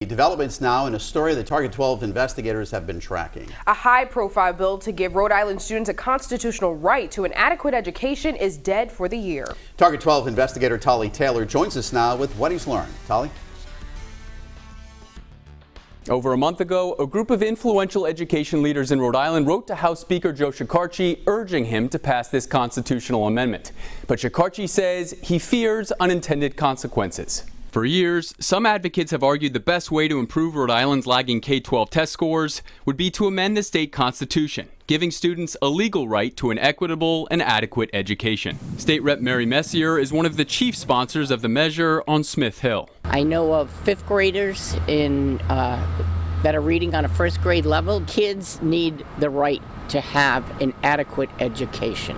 Developments now in a story that Target 12 investigators have been tracking. A high-profile bill to give Rhode Island students a constitutional right to an adequate education is dead for the year. Target 12 investigator Tolly Taylor joins us now with what he's learned. Tolly? Over a month ago, a group of influential education leaders in Rhode Island wrote to House Speaker Joe Shekarchi urging him to pass this constitutional amendment. But Shekarchi says he fears unintended consequences. For years, some advocates have argued the best way to improve Rhode Island's lagging K-12 test scores would be to amend the state constitution, giving students a legal right to an equitable and adequate education. State Rep. Mary Messier is one of the chief sponsors of the measure on Smith Hill. I know of fifth graders that are reading on a first grade level. Kids need the right to have an adequate education.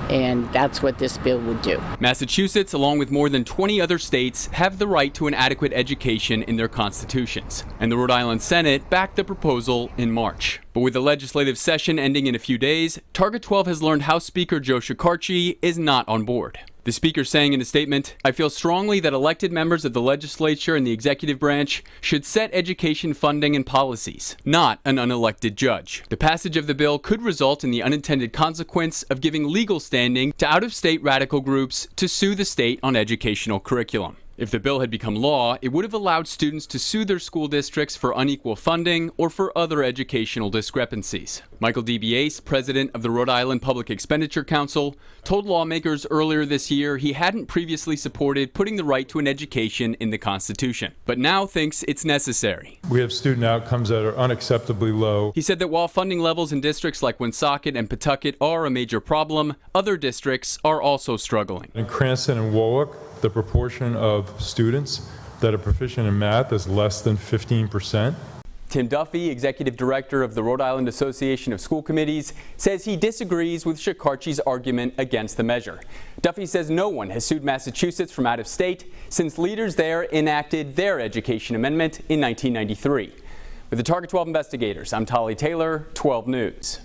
And that's what this bill would do. Massachusetts, along with more than 20 other states, have the right to an adequate education in their constitutions. And the Rhode Island Senate backed the proposal in March. But with the legislative session ending in a few days, Target 12 has learned House Speaker Joe Shekarchi is not on board. The speaker saying in a statement, "I feel strongly that elected members of the legislature and the executive branch should set education funding and policies, not an unelected judge." The passage of the bill could result in the unintended consequence of giving legal standing to out-of-state radical groups to sue the state on educational curriculum. If the bill had become law, it would have allowed students to sue their school districts for unequal funding or for other educational discrepancies. Michael DeBiase, president of the Rhode Island Public Expenditure Council, told lawmakers earlier this year he hadn't previously supported putting the right to an education in the Constitution, but now thinks it's necessary. We have student outcomes that are unacceptably low. He said that while funding levels in districts like Woonsocket and Pawtucket are a major problem, other districts are also struggling. In Cranston and Warwick, the proportion of students that are proficient in math is less than 15%. Tim Duffy, executive director of the Rhode Island Association of School Committees, says he disagrees with Shekarchi's argument against the measure. Duffy says no one has sued Massachusetts from out of state since leaders there enacted their education amendment in 1993. With the Target 12 investigators, I'm Tolly Taylor, 12 News.